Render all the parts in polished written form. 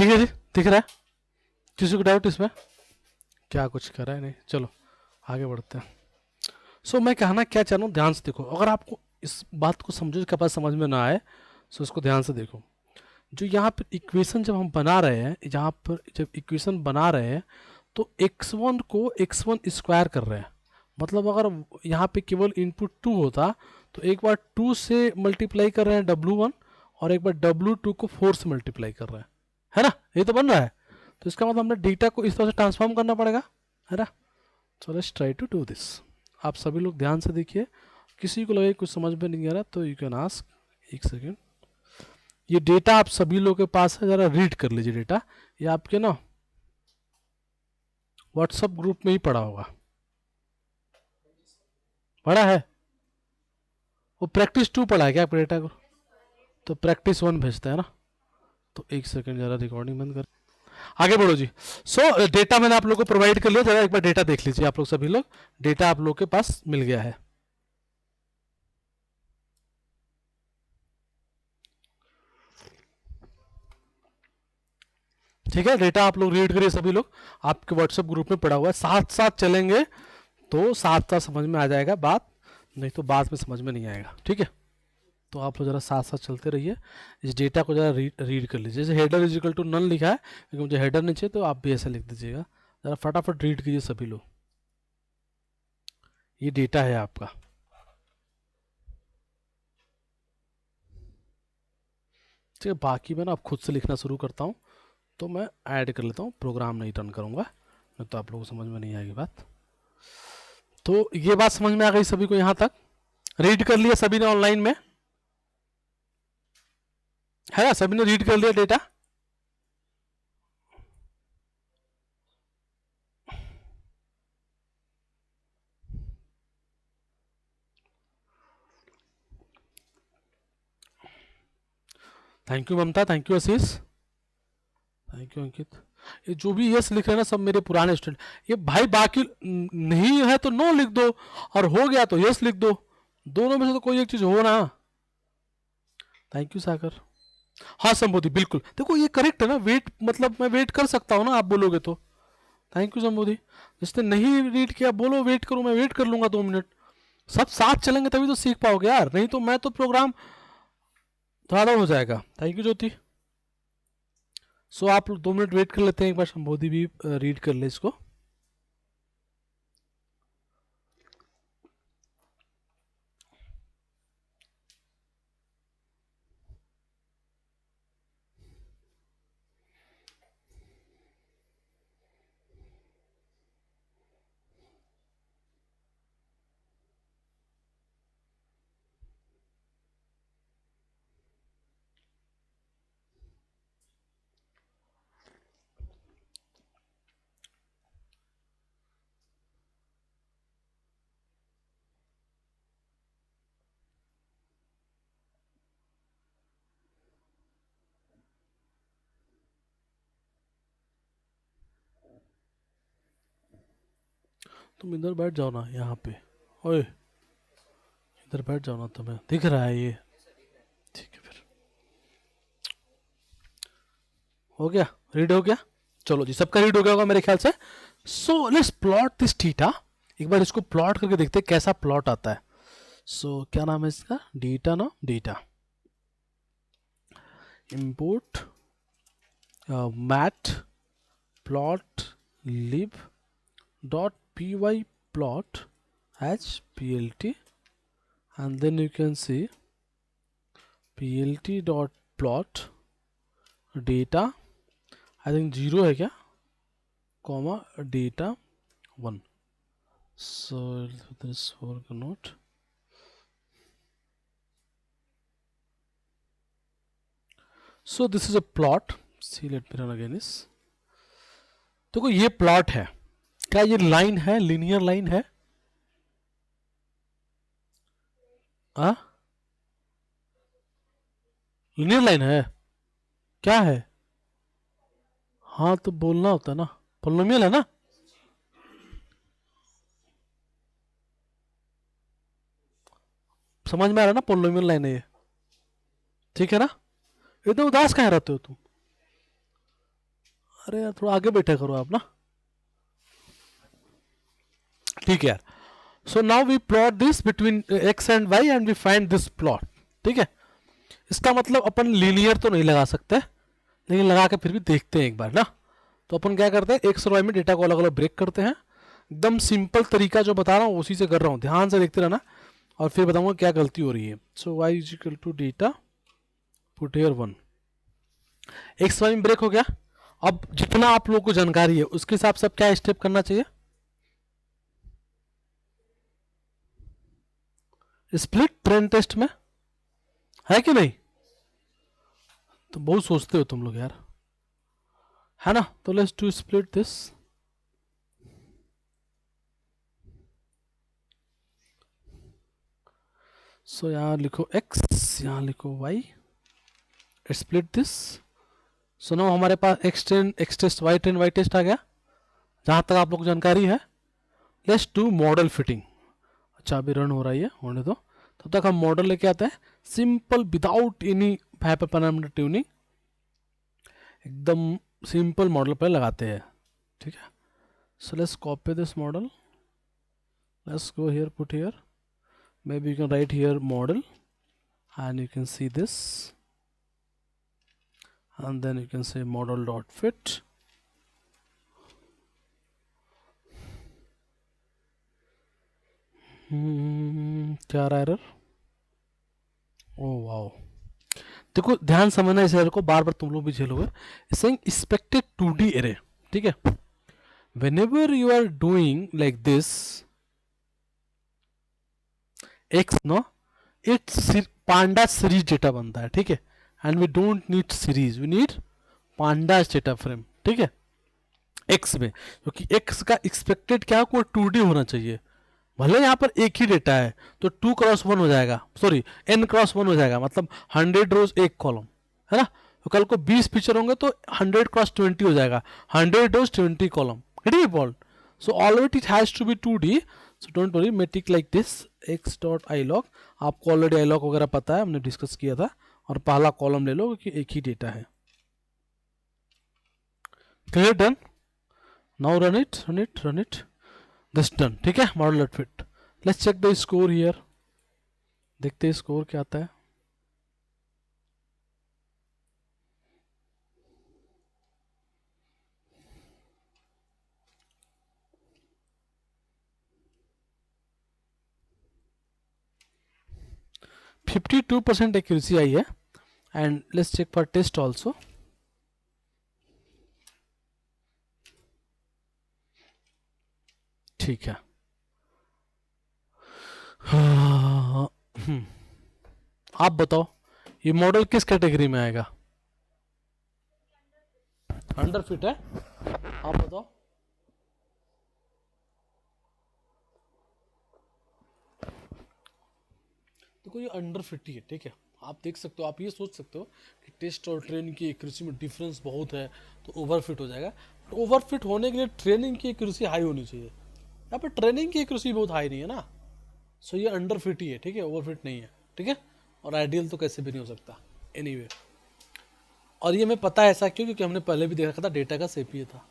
ठीक है जी, दिख रहा है? किसी को डाउट इसमें? क्या कुछ कर रहा है? नहीं, चलो आगे बढ़ते हैं। सो मैं कहना क्या चाह रहा हूँ, ध्यान से देखो। अगर आपको इस बात को समझो के पास समझ में ना आए, सो इसको ध्यान से देखो। जो यहाँ पर इक्वेशन जब हम बना रहे हैं, यहाँ पर जब इक्वेशन बना रहे हैं तो x1 को x1 स्क्वायर कर रहे हैं। मतलब अगर यहाँ पे केवल इनपुट 2 होता तो एक बार 2 से मल्टीप्लाई कर रहे हैं W1, और एक बार W2 को 4 से मल्टीप्लाई कर रहे हैं, है ना? ये तो बन रहा है। तो इसका मतलब हमने डेटा को इस तरह से ट्रांसफॉर्म करना पड़ेगा, है ना? So let's try to do this. आप सभी लोग ध्यान से देखिए। किसी को लगे कुछ समझ में नहीं आ रहा तो यू कैन आस्क। एक सेकेंड, ये डेटा आप सभी लोगों के पास है, जरा रीड कर लीजिए डेटा। ये आपके ना व्हाट्सएप ग्रुप में ही पड़ा होगा, पड़ा है? वो प्रैक्टिस 2 पढ़ा है क्या आपके डेटा को? तो प्रैक्टिस 1 भेजता है ना। तो एक सेकंड, जरा रिकॉर्डिंग बंद कर, आगे बढ़ो जी। सो डेटा मैंने आप लोग को प्रोवाइड कर लिया, जरा एक बार डेटा देख लीजिए आप लोग सभी लोग। डेटा आप लोग के पास मिल गया है। ठीक है, डेटा आप लोग रीड करिए सभी लोग, आपके व्हाट्सएप ग्रुप में पड़ा हुआ है। साथ साथ चलेंगे तो साथ साथ समझ में आ जाएगा बात, नहीं तो बाद में समझ में नहीं आएगा। ठीक है, तो आप लोग जरा साथ साथ चलते रहिए। इस डेटा को जरा रीड कर लीजिए। जैसे header is equal to none लिखा है, क्योंकि मुझे हेडर नहीं चाहिए, तो आप भी ऐसा लिख दीजिएगा। जरा फटाफट रीड कीजिए सभी लोग। ये डेटा है आपका। ठीक है, बाकी मैं ना अब खुद से लिखना शुरू करता हूँ, तो मैं ऐड कर लेता हूँ, प्रोग्राम नहीं रन करूँगा, नहीं तो आप लोगों को समझ में नहीं आएगी बात। तो ये बात समझ में आ गई सभी को? यहाँ तक रीड कर लिया सभी ने ऑनलाइन में, है ना? सभी ने रीड कर लिया data? Thank you Mamata, thank you Ashish, thank you Ankit. ये जो भी यस लिख रहे हैं ना, सब मेरे पुराने स्टूडेंट। ये भाई बाकी नहीं है तो नो लिख दो, और हो गया तो यस लिख दो। दोनों में से तो कोई एक चीज हो ना। थैंक यू सागर। हाँ संबोधि, बिल्कुल देखो ये करेक्ट है ना। वेट मतलब मैं वेट कर सकता हूँ ना, आप बोलोगे तो। Thank you Sambodhi. जिसने नहीं रीड किया बोलो वेट करो, मैं वेट कर लूंगा 2 मिनट। सब साथ चलेंगे तभी तो सीख पाओगे यार, नहीं तो मैं तो प्रोग्राम थोड़ा हो जाएगा। थैंक यू ज्योति। सो आप लोग 2 मिनट वेट कर लेते हैं, एक बार संबोधि भी रीड कर ले इसको। तुम इधर बैठ जाओ ना यहाँ पे, ओए इधर बैठ जाओ ना, तुम्हें दिख रहा है ये? ठीक है फिर, हो गया, रीड हो गया। चलो जी, सबका रीड हो गया होगा मेरे ख्याल से। So let's plot this theta. एक बार इसको प्लॉट करके देखते हैं कैसा प्लॉट आता है। सो क्या नाम है इसका? डेटा ना, data import matplotlib dot P Y plot H P L T, and then you can see plt dot plot data, I think 0 है क्या, comma data 1। so this work not। so this is a plot, see let me run again is। देखो ये plot है, क्या ये line है, linear line है? Linear line है? क्या है? हाँ तो बोलना होता है ना, पोलिनोमियल है ना। समझ में आ रहा है ना, पोलिनोमियल लाइन है ये, ठीक है ना? एकदम उदास कहाँ रहते हो तुम? अरे यार थोड़ा आगे बैठा करो आप ना। ठीक है यार। So now we plot this between X and Y and we find this plot. ठीक है, इसका मतलब अपन लीनियर तो नहीं लगा सकते, लेकिन लगा के फिर भी देखते हैं एक बार ना। तो अपन क्या करते हैं, एक्स और वाई में डेटा को अलग अलग ब्रेक करते हैं। एकदम सिंपल तरीका जो बता रहा हूँ उसी से कर रहा हूँ, ध्यान से देखते रहना और फिर बताऊंगा क्या गलती हो रही है। So why is equal to data put here 1, X Y में ब्रेक हो गया। अब जितना आप लोगों को जानकारी है उसके हिसाब से अब क्या स्टेप करना चाहिए, स्प्लिट ट्रेन टेस्ट में, है कि नहीं? तो बहुत सोचते हो तुम लोग यार, है ना? तो let's to split this. So यहाँ लिखो x, यहाँ लिखो y, split this. So no हमारे पास x train x test y test आ गया, जहाँ तक आप लोग को जानकारी है। Let's do model fitting. अच्छा अभी रन हो रहा है, होने दो। तब तक हम मॉडल लेके आते हैं, simple without any parameter tuning, एकदम सिंपल मॉडल पर लगाते हैं। ठीक है, so let's copy this model, let's go here, put here, maybe you can write here model and you can see this, and then you can say model dot fit. क्या रहा error? Oh wow, देखो ध्यान समझना इस error को, बार बार तुम लोग भी झेलोगे। Saying expected 2D array. ठीक है, whenever you are doing like this x, no, it's panda series data बनता है। ठीक है, and we don't need series, we need panda data frame. ठीक है, एक्स में, क्योंकि एक्स का एक्सपेक्टेड क्या कोई 2D होना चाहिए। भले यहाँ पर एक ही डेटा है तो 2x1 हो जाएगा, सॉरी n x1 हो जाएगा, मतलब 100 रोज एक कॉलम, है ना? तो कल को 20 फीचर होंगे तो 100x20 हो जाएगा, 100 rows 20 column. Get it? So already it has to be 2D। So don't worry, metric like this x dot iloc. आपको ऑलरेडी आई लॉग वगैरह पता है, हमने डिस्कस किया था। और पहला कॉलम ले लो क्योंकि एक ही डेटा है। Clear? Done? Now run it, run it, run it, this done. ठीक है, model dot fit. Let's check the score here, देखते हैं स्कोर क्या आता है। %52 एक्यूरेसी आई है। And let's check for test also. ठीक है, आप बताओ ये मॉडल किस कैटेगरी में आएगा? अंडर फिट है, आप बताओ। देखो ये अंडर फिट ही है। ठीक है, आप देख सकते हो, आप ये सोच सकते हो कि टेस्ट और ट्रेनिंग की एक्यूरेसी में डिफरेंस बहुत है तो ओवरफिट हो जाएगा। तो ओवरफिट होने के लिए ट्रेनिंग की एक्यूरेसी हाई होनी चाहिए, यहाँ पर ट्रेनिंग की एक्यूरेसी बहुत हाई नहीं है ना। सो ये अंडर फिट ही है। ठीक है, ओवरफिट नहीं है। ठीक है, और आइडियल तो कैसे भी नहीं हो सकता। एनीवे, और ये हमें पता है ऐसा क्यों, क्योंकि हमने पहले भी देखा था डेटा का सेप ये था।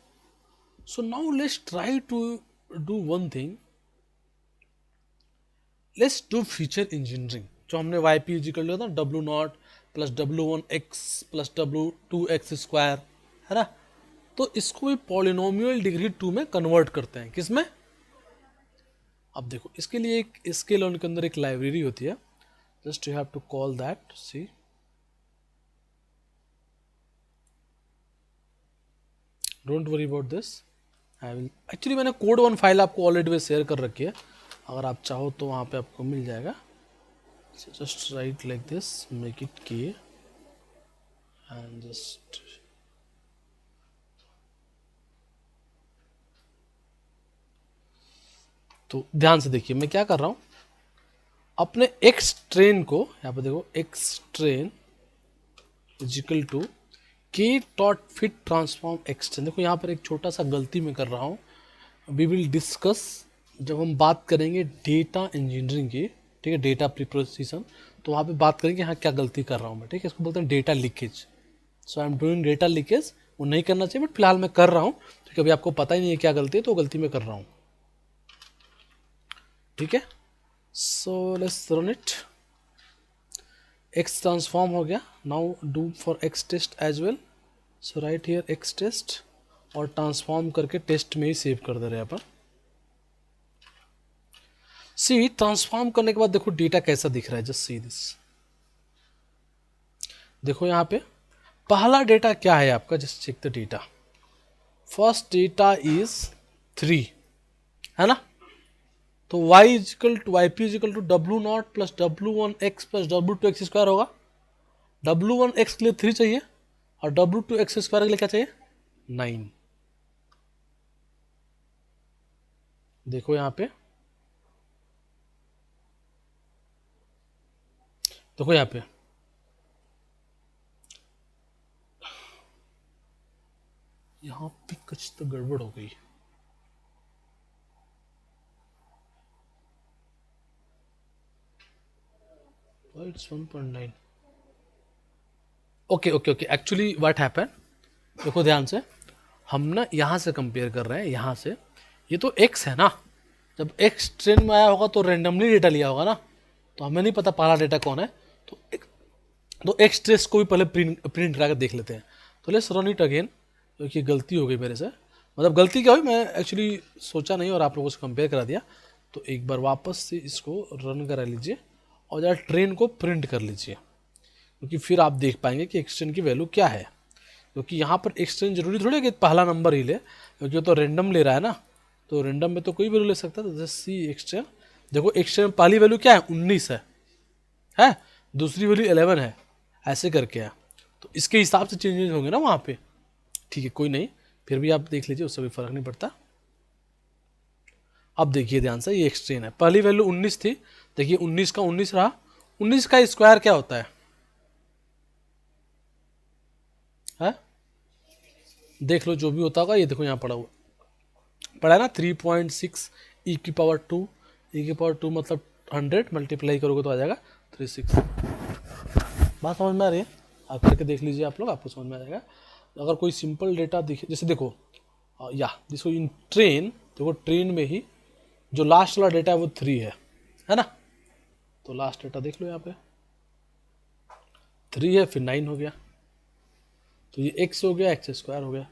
So now let's try to do one thing, let's do feature engineering. जो हमने वाई पी जी कर लिया था, W0 plus W1x plus W2x², है ना? तो इसको भी पॉलिनोमियल डिग्री 2 में कन्वर्ट करते हैं। किस में? अब देखो इसके लिए एक स्केल के अंदर एक लाइब्रेरी होती है, just you have to call that, see don't worry about this, I will actually, मैंने कोड 1 फाइल आपको ऑलरेडी शेयर कर रखी है, अगर आप चाहो तो वहाँ पे आपको मिल जाएगा। Just right like this, make it के एंड जस्ट, तो ध्यान से देखिए मैं क्या कर रहा हूँ। अपने एक्स ट्रेन को यहाँ पे देखो, एक्स ट्रेन इजिकल टू के dot fit transform x train. देखो यहाँ पर एक छोटा सा गलती मैं कर रहा हूँ, वी विल डिस्कस जब हम बात करेंगे डेटा इंजीनियरिंग की। ठीक है, डेटा प्रिपोजिशन, तो वहाँ पे बात करेंगे हाँ क्या गलती कर रहा हूँ मैं। ठीक है, इसको बोलते हैं data leakage. So I am doing data leakage वो नहीं करना चाहिए, बट फिलहाल मैं कर रहा हूँ क्योंकि अभी आपको पता ही नहीं है क्या गलती है, तो गलती मैं कर रहा हूँ। ठीक है, so let's run it. X transform हो गया। Now do for X test as well. So right here X test और ट्रांसफॉर्म करके टेस्ट में ही सेव कर दे रहे हैं अपन। सी ट्रांसफॉर्म करने के बाद देखो डेटा कैसा दिख रहा है, जस्ट सी दिस। देखो यहाँ पे पहला डेटा क्या है आपका, just check the data. First data is 3, है ना। तो y equal to Y P equal to W naught plus W one X plus W two X square होगा। डब्ल्यू वन एक्स के लिए 3 चाहिए और डब्ल्यू टू एक्स स्क्वायर के लिए क्या चाहिए, 9। देखो यहाँ पे, देखो यहाँ पे कुछ तो गड़बड़ हो गई। It's 1.9। Okay okay okay, actually what happen, देखो ध्यान से, हम ना यहाँ से कंपेयर कर रहे हैं, यहाँ से। ये तो x है ना, जब x ट्रेन में आया होगा तो रेंडमली डेटा लिया होगा ना, तो हमें नहीं पता पहला डेटा कौन है। तो एक्स ट्रेस को भी पहले प्रिंट करा कर देख लेते हैं। तो लेट्स रन इट अगेन, क्योंकि गलती हो गई मेरे से। मतलब गलती क्या हुई, मैं एक्चुअली सोचा नहीं और आप लोगों से कंपेयर करा दिया। तो एक बार वापस से इसको रन करा लीजिए और ज़रा ट्रेन को प्रिंट कर लीजिए, क्योंकि फिर आप देख पाएंगे कि एक्सटेंड की वैल्यू क्या है। क्योंकि यहाँ पर एक्सटेंड जरूरी थोड़ी है कि पहला नंबर ही ले, क्योंकि तो रेंडम ले रहा है ना, तो रेंडम में तो कोई वैल्यू ले सकता है। तो जैसे सी एक्सटेंड, देखो एक्सटेंड पहली वैल्यू क्या है, 19 है, दूसरी वैल्यू 11 है, ऐसे करके है। तो इसके हिसाब से चेंजेस होंगे ना वहाँ पे। ठीक है, कोई नहीं, फिर भी आप देख लीजिए, उससे भी फर्क नहीं पड़ता। अब देखिए ध्यान से, ये एक्सट्रेन है, पहली वैल्यू 19 थी, देखिए 19 का 19 रहा। 19 का स्क्वायर क्या होता है? देख लो जो भी होता होगा, ये देखो यहाँ पड़ा है ना 3.6 ई की पावर 2। ई की पावर 2 मतलब 100 मल्टीप्लाई करोगे तो आ जाएगा 36। बात समझ में आ रही है? आप करके देख लीजिए आप लोग, आपको समझ में आ जाएगा। अगर कोई सिंपल डेटा दिखे, जैसे देखो या जिसको इन ट्रेन, देखो ट्रेन में ही जो लास्ट वाला डेटा है वो 3 है ना। तो लास्ट डेटा देख लो यहाँ पे 3 है, फिर 9 हो गया, तो ये x हो गया, एक्स स्क्वायर हो गया।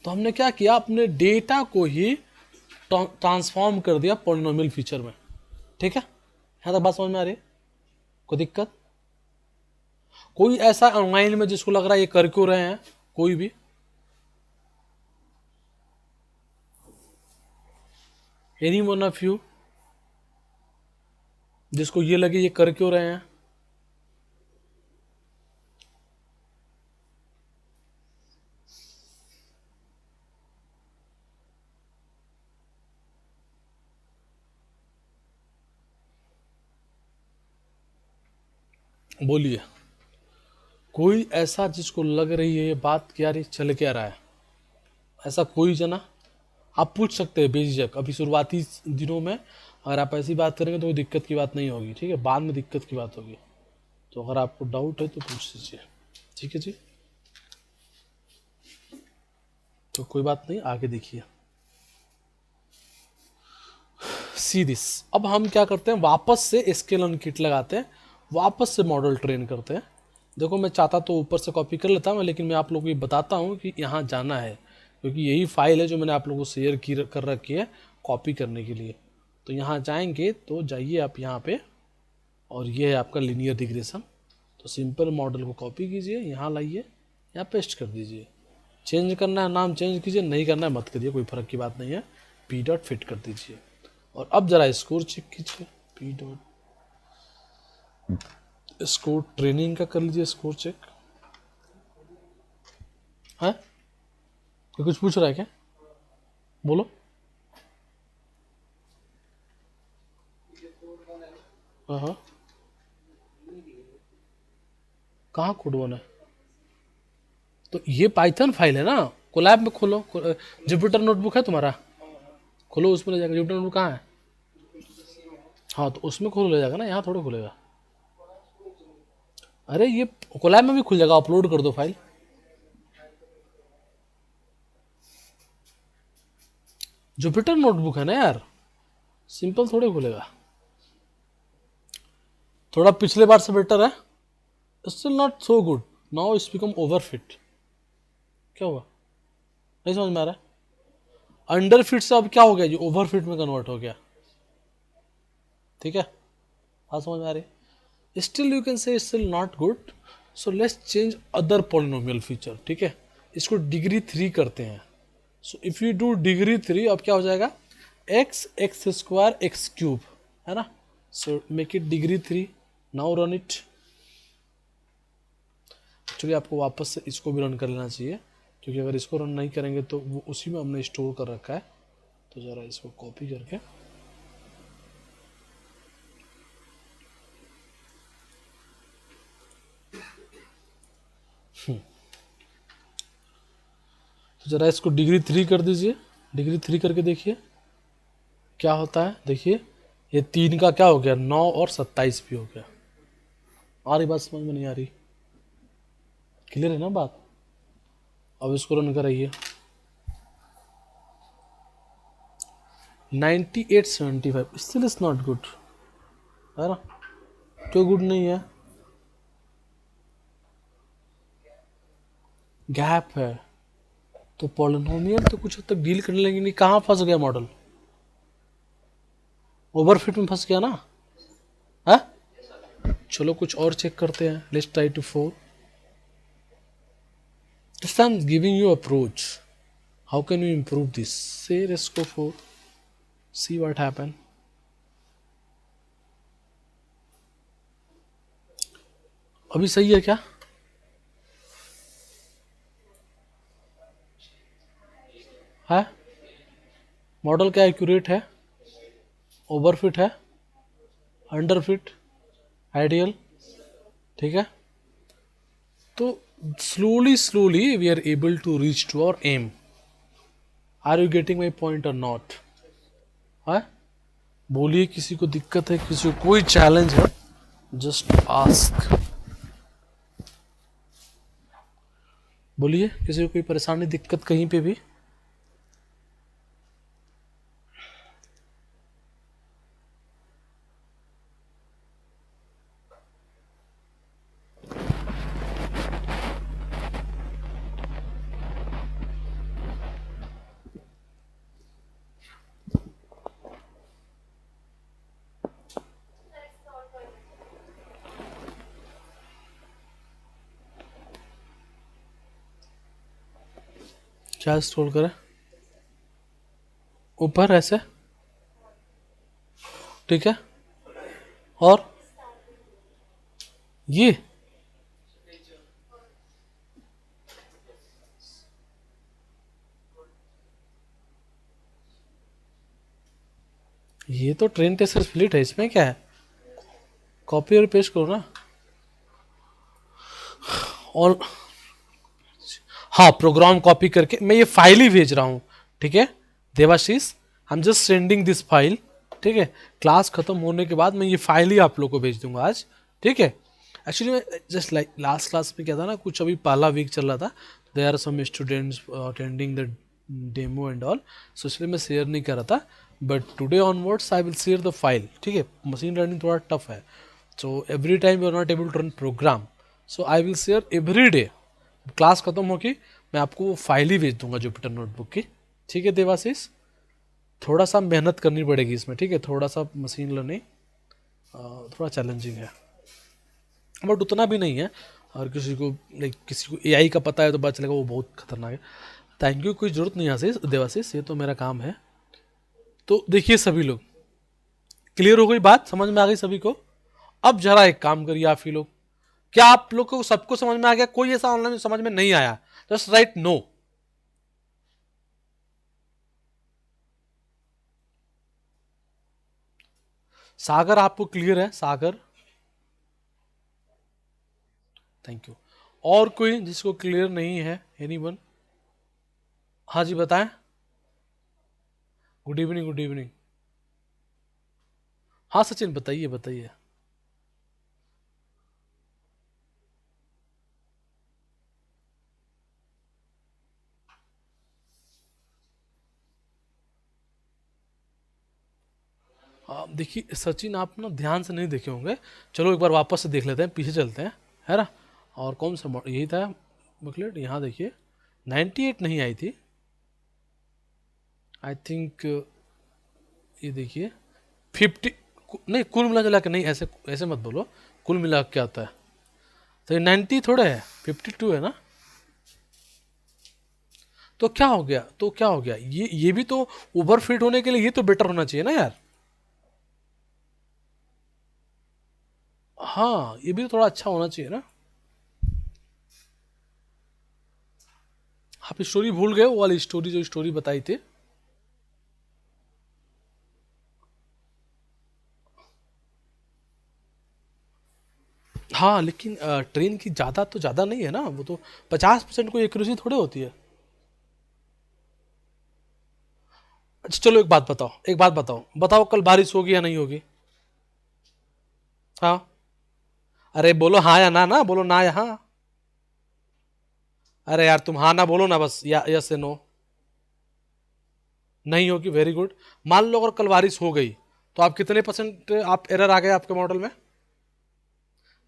तो हमने क्या किया, अपने डेटा को ही ट्रांसफॉर्म कर दिया पॉलिनोमियल फीचर में। ठीक है, यहाँ तक बात समझ में आ रही है? कोई दिक्कत? कोई ऐसा ऑनलाइन में जिसको लग रहा है ये कर क्यों रहे हैं, कोई भी? एनी वन ऑफ यू जिसको ये लगे ये कर क्यों रहे हैं? बोलिए, कोई ऐसा जिसको लग रही है ये बात क्या रही, चल क्या रहा है, ऐसा कोई जना? आप पूछ सकते हैं बेझिझक, अभी शुरुआती दिनों में अगर आप ऐसी बात करेंगे तो कोई दिक्कत की बात नहीं होगी, ठीक है, बाद में दिक्कत की बात होगी। तो अगर आपको डाउट है तो पूछ लीजिए, ठीक है जी। तो कोई बात नहीं, आगे देखिए, सी दिस। अब हम क्या करते हैं, वापस से स्केल किट लगाते हैं, वापस से मॉडल ट्रेन करते हैं। देखो मैं चाहता तो ऊपर से कॉपी कर लेता हूँ, लेकिन मैं आप लोगों को ये बताता हूँ कि यहाँ जाना है, क्योंकि यही फाइल है जो मैंने आप लोगों को शेयर की कर रखी है कॉपी करने के लिए। तो यहाँ जाएंगे, तो जाइए आप यहाँ पे, और ये है आपका लीनियर रिग्रेशन। तो सिंपल मॉडल को कॉपी कीजिए, यहाँ लाइए, यहाँ पेस्ट कर दीजिए। चेंज करना है नाम चेंज कीजिए, नहीं करना है मत करिए, कोई फर्क की बात नहीं है। पी डॉट फिट कर दीजिए, और अब जरा स्कोर चेक कीजिए। पी डॉट स्कोर ट्रेनिंग का कर लीजिए, स्कोर चेक है। कोई कुछ पूछ रहा है क्या? बोलो। हाँ हाँ, कहाँ कोड वन है? तो ये पाइथन फाइल है ना, कोलैब में खोलो, जुपिटर नोटबुक है तुम्हारा, खोलो उसमें ले जाएगा। जुपिटर नोटबुक कहाँ है? हाँ तो उसमें खोलो, ले जाएगा ना, यहाँ थोड़ा खुलेगा। अरे ये कोलैब में भी खुल जाएगा, अपलोड कर दो फाइल। जुपिटर नोटबुक है ना यार, सिंपल थोड़े खुलेगा, थोड़ा पिछले बार से बेटर है, still not so good, now it's become over fit. क्या हुआ, नहीं समझ में आ रहा है? अंडर फिट से अब क्या हो गया, जो ओवर फिट में कन्वर्ट हो गया। ठीक है, हाँ समझ में आ रही है। Still you can say still not good, so let's change other polynomial feature. ठीक है, इसको डिग्री 3 करते हैं। So if you do degree 3, अब क्या हो जाएगा, x x square x cube, है ना। So make it degree 3, now run it. Actually आपको वापस से इसको भी रन कर लेना चाहिए, क्योंकि अगर इसको रन नहीं करेंगे तो वो उसी में हमने स्टोर कर रखा है। तो ज़रा इसको कॉपी करके, तो ज़रा इसको डिग्री 3 कर दीजिए। डिग्री 3 करके देखिए क्या होता है। देखिए ये 3 का क्या हो गया, 9 और 27 भी हो गया। आ रही बात समझ में, नहीं आ रही? क्लियर है ना बात? अब इसको रन कराइए। 9875 स्टिल इज नॉट गुड, है ना। क्यों गुड नहीं है? गैप है। तो पॉलिनोमियल तो कुछ हद तक डील करने लगे, नहीं कहाँ फंस गया मॉडल, ओवरफिट में फंस गया ना। है, चलो कुछ और चेक करते हैं। Let's try to 4, this time giving you approach, how can you improve this. से रेस्को 4, सी व्हाट हैपन। अभी सही है क्या? है, मॉडल क्या एक्यूरेट है, ओवरफिट है, अंडरफिट, आइडियल। ठीक है, तो slowly slowly we are able to reach to our aim. Are you getting my point or not? है, बोलिए किसी को दिक्कत है, किसी को कोई चैलेंज है, जस्ट आस्क। बोलिए किसी को कोई परेशानी दिक्कत कहीं पे भी। क्या स्क्रॉल करें ऊपर ऐसे? ठीक है, और ये तो ट्रेन टेस्ट स्प्लिट है, इसमें क्या है, कॉपी और पेस्ट करो ना। और हाँ, प्रोग्राम कॉपी करके मैं ये फाइल ही भेज रहा हूँ। ठीक है Debashish, I am just sending this file. ठीक है, क्लास खत्म होने के बाद मैं ये फाइल ही आप लोग को भेज दूंगा आज। ठीक है, एक्चुअली मैं जस्ट लाइक लास्ट क्लास में क्या था ना, कुछ अभी पहला वीक चल रहा था, they are some students attending the demo and all, सो इसलिए मैं शेयर नहीं कर रहा था। But today onwards I will share the file. ठीक है, मशीन लर्निंग थोड़ा टफ है, so every time you are not able to run programme, so I will share every day. Class खत्म होगी मैं आपको वो फाइल ही भेज दूंगा जुपिटर नोटबुक की। ठीक है देवाशीष, थोड़ा सा मेहनत करनी पड़ेगी इसमें। ठीक है, थोड़ा सा मशीन लर्निंग थोड़ा चैलेंजिंग है, बट उतना भी नहीं है। और किसी को लाइक किसी को एआई का पता है तो पता चलेगा वो बहुत खतरनाक है। थैंक यू, कोई ज़रूरत नहीं आशीष देवाशीष, ये तो मेरा काम है। तो देखिए सभी लोग, क्लियर हो गई बात, समझ में आ गई सभी को? अब जरा एक काम करिए आप ही लोग, क्या आप लोग को सबको समझ में आ गया? कोई ऐसा ऑनलाइन में समझ में नहीं आया, जस्ट राइट नो। सागर आपको क्लियर है? सागर, थैंक यू। और कोई जिसको क्लियर नहीं है, एनीवन? हाँ जी बताएं। Good evening, good evening. हाँ सचिन बताइए बताइए। अब देखिए सचिन, आप ना ध्यान से नहीं देखे होंगे। चलो एक बार वापस से देख लेते हैं, पीछे चलते हैं, है ना। और कौन सा यही था बुकलेट, यहाँ देखिए 98 नहीं आई थी आई थिंक। ये देखिए 50, नहीं कुल मिला जुला के नहीं, ऐसे ऐसे मत बोलो, कुल मिला के क्या होता है। तो ये 90 थोड़े है, 52 है ना। तो क्या हो गया, तो क्या हो गया, ये भी तो ओवर फिट होने के लिए ये तो बेटर होना चाहिए ना यार। हाँ ये भी तो थोड़ा अच्छा होना चाहिए ना। आप स्टोरी भूल गए, वो वाली स्टोरी जो स्टोरी बताई थी। हाँ लेकिन ट्रेन की ज़्यादा तो ज़्यादा नहीं है ना, वो तो 50% कोई एक्यूरेसी थोड़ी होती है। अच्छा चलो एक बात बताओ, एक बात बताओ, बताओ कल बारिश होगी या नहीं होगी। हाँ, अरे बोलो हाँ या ना, बोलो ना या हाँ। अरे यार तुम हाँ ना बोलो ना बस, या यस से नो। नहीं होगी, वेरी गुड। मान लो अगर कल बारिश हो गई तो आप कितने परसेंट आप एरर आ गए आपके मॉडल में।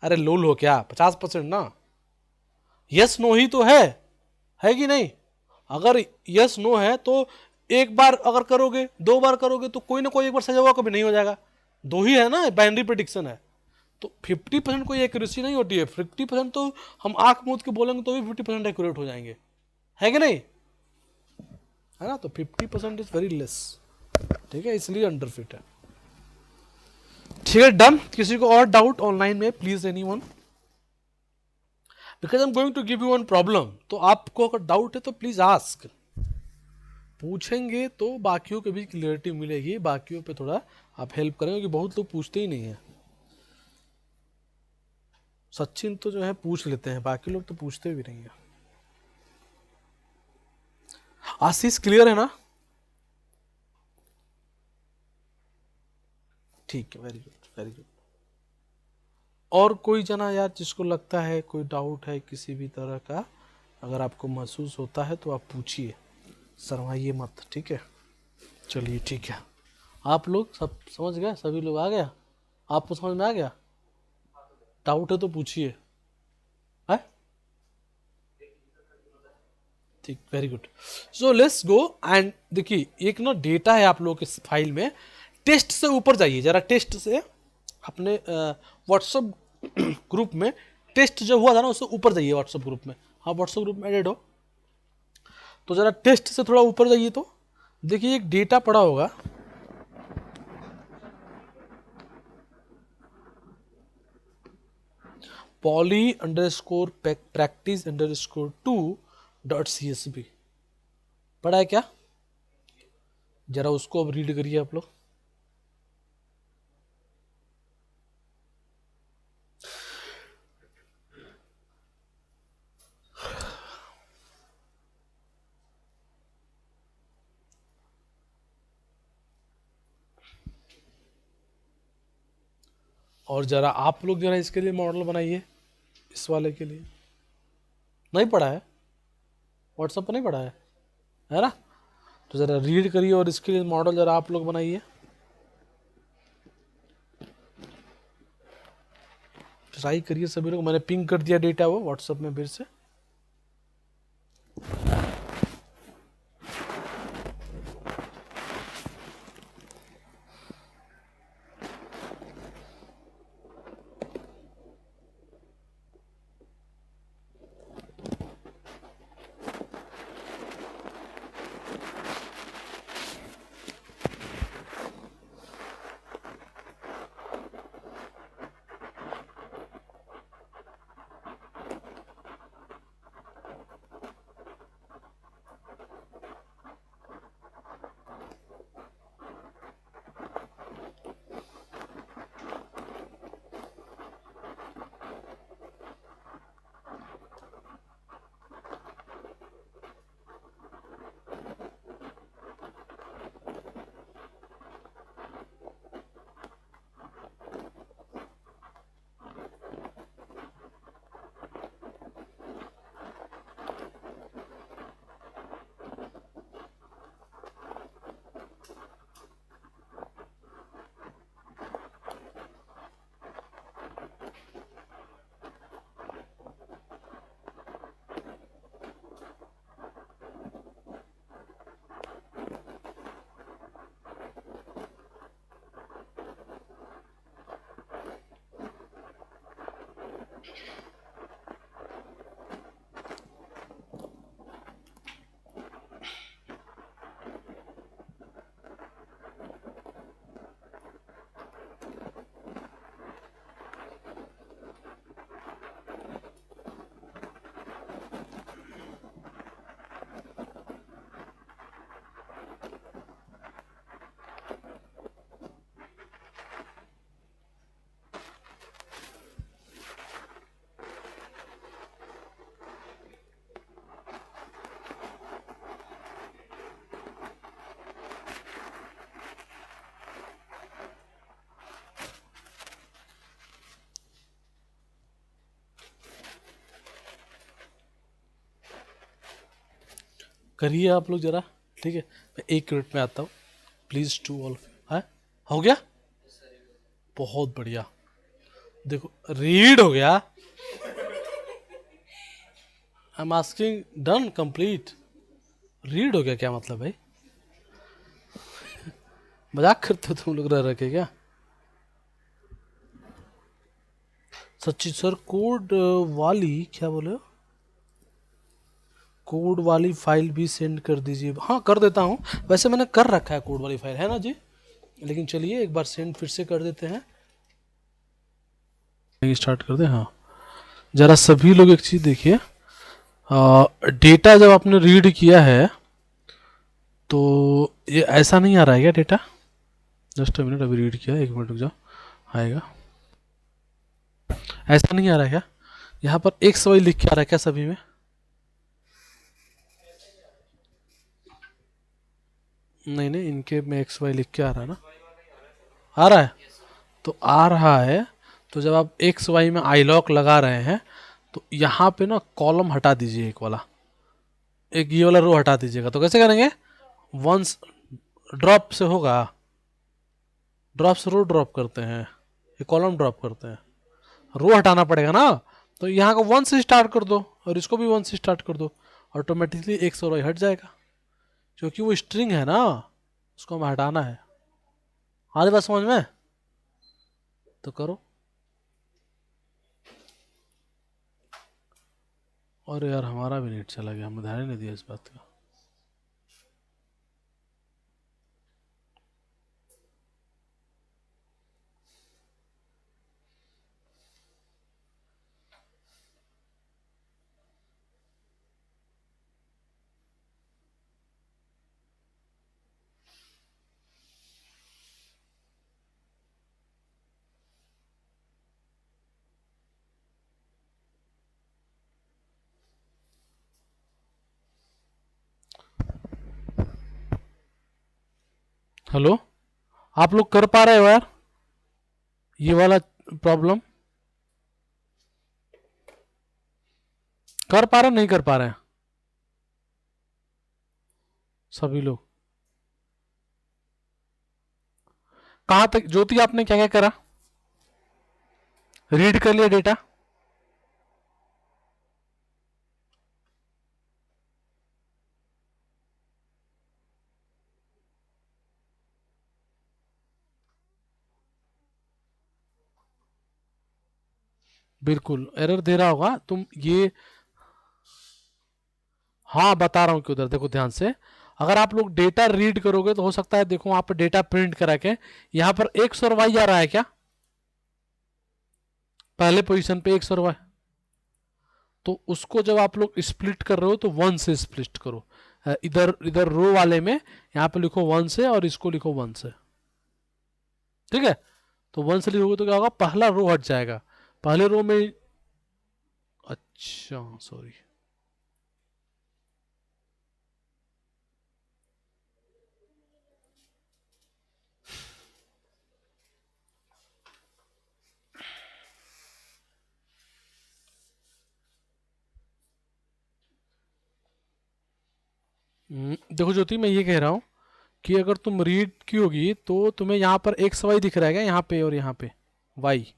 अरे लोल हो क्या, 50% ना। यस नो ही तो है कि नहीं। अगर यस नो है तो एक बार अगर करोगे, दो बार करोगे तो कोई ना कोई एक बार सही होगा, कभी नहीं हो जाएगा। दो ही है ना, बाइनरी प्रिडिक्शन है। तो 50% कोई एक्यूरेसी नहीं होती है, 50% तो हम आंख मूंद के बोलेंगे तो भी 50% एक्यूरेट हो जाएंगे, है कि नहीं, है ना। तो 50% इज वेरी लेस, ठीक है, इसलिए अंडर फिट है। ठीक है डन। किसी को और डाउट ऑनलाइन में, please anyone, because I am going to give you one problem, तो आपको अगर डाउट है तो प्लीज आस्क। पूछेंगे तो बाकियों के भी क्लियरिटी मिलेगी, बाकियों पे थोड़ा आप हेल्प करेंगे, क्योंकि बहुत लोग पूछते ही नहीं है। सचिन तो जो है पूछ लेते हैं, बाकी लोग तो पूछते भी नहीं है। आशीष क्लियर है ना। ठीक है, वेरी गुड वेरी गुड। और कोई जना यार जिसको लगता है कोई डाउट है किसी भी तरह का, अगर आपको महसूस होता है तो आप पूछिए, शर्माइए मत, ठीक है। चलिए ठीक है। आप लोग सब समझ गए, सभी लोग आ गया, आपको समझ में आ गया। डाउट है तो पूछिए, है। ठीक, very good. So let's go and देखिए एक ना डेटा है आप लोगों के फाइल में। टेस्ट से ऊपर जाइए जरा, टेस्ट से अपने व्हाट्सएप ग्रुप में, टेस्ट जो हुआ था ना उससे ऊपर जाइए व्हाट्सएप ग्रुप में। आप व्हाट्सएप ग्रुप में एडेड हो तो जरा टेस्ट से थोड़ा ऊपर जाइए, तो देखिए एक डेटा पड़ा होगा। Poly under score practice under score 2.csv पड़ा है क्या। जरा उसको अब रीड करिए आप लोग। और जरा आप लोग जरा इसके लिए मॉडल बनाइए, इस वाले के लिए। नहीं पढ़ा है, व्हाट्सएप पर नहीं पढ़ा है ना। तो जरा रीड करिए और इसके लिए मॉडल जरा आप लोग बनाइए, ट्राई करिए सभी लोग। मैंने पिंग कर दिया डेटा वो व्हाट्सएप में फिर से। करिए आप लोग जरा, ठीक है। मैं 1 मिनट में आता हूँ, प्लीज़ टू ऑल। है, हो गया, बहुत बढ़िया। देखो रीड हो गया। I am asking, done complete. Read हो गया क्या मतलब भाई? मजाक करते हो तुम लोग रह रखे क्या? सच्ची सर, कोड वाली क्या बोले हो? कोड वाली फाइल भी सेंड कर दीजिए। हाँ कर देता हूँ, वैसे मैंने कर रखा है कोड वाली फाइल, है ना जी। लेकिन चलिए एक बार सेंड फिर से कर देते हैं, स्टार्ट कर दें। हाँ, जरा सभी लोग एक चीज़ देखिए, डेटा जब आपने रीड किया है तो ये ऐसा नहीं आ रहा है क्या डेटा? जस्ट अ मिनट, अभी रीड किया, 1 मिनट रुक जाओ, आएगा। ऐसा नहीं आ रहा है क्या? यहाँ पर एक्स वाई लिख के आ रहा है क्या सभी में? नहीं नहीं, इनके में एक्स वाई लिख के आ रहा है ना? आ रहा है, तो आ रहा है। तो जब आप एक्स वाई में आई लॉक लगा रहे हैं तो यहाँ पे ना कॉलम हटा दीजिए, एक वाला, एक ये वाला रो हटा दीजिएगा। तो कैसे करेंगे? वंस ड्रॉप से होगा, ड्रॉप से रो ड्रॉप करते हैं, ये कॉलम ड्रॉप करते हैं, रो हटाना पड़ेगा ना। तो यहाँ को वन से स्टार्ट कर दो और इसको भी वन से स्टार्ट कर दो, ऑटोमेटिकली एक सौ हट जाएगा, क्योंकि वो स्ट्रिंग है ना, उसको हमें हटाना है। हमारी बात समझ में? तो करो। और यार हमारा भी नेट चला गया, हमने ध्यान ही नहीं दिया इस बात का। हेलो, आप लोग कर पा रहे हो यार ये वाला प्रॉब्लम? कर पा रहे, नहीं कर पा रहे हैं सभी लोग? कहाँ तक ज्योति, आपने क्या क्या करा? रीड कर लिया डेटा? बिल्कुल एरर दे रहा होगा, तुम ये, हाँ बता रहा हूँ कि उधर देखो ध्यान से। अगर आप लोग डेटा रीड करोगे तो हो सकता है, देखो वहां पर डेटा प्रिंट करा के यहाँ पर एक्स और वाई आ रहा है क्या? पहले पोजीशन पे एक्स और वाई, तो उसको जब आप लोग स्प्लिट कर रहे हो तो वन से स्प्लिट करो। इधर इधर रो वाले में यहाँ पे लिखो वन से और इसको लिखो वन से, ठीक है। तो वन से लिखोगे तो क्या होगा, पहला रो हट जाएगा, पहले रो में। अच्छा सॉरी। देखो ज्योति, मैं ये कह रहा हूँ कि अगर तुम रीड की होगी तो तुम्हें यहाँ पर एक्स वाई दिख रहा है क्या, यहाँ पे और यहाँ पे वाई?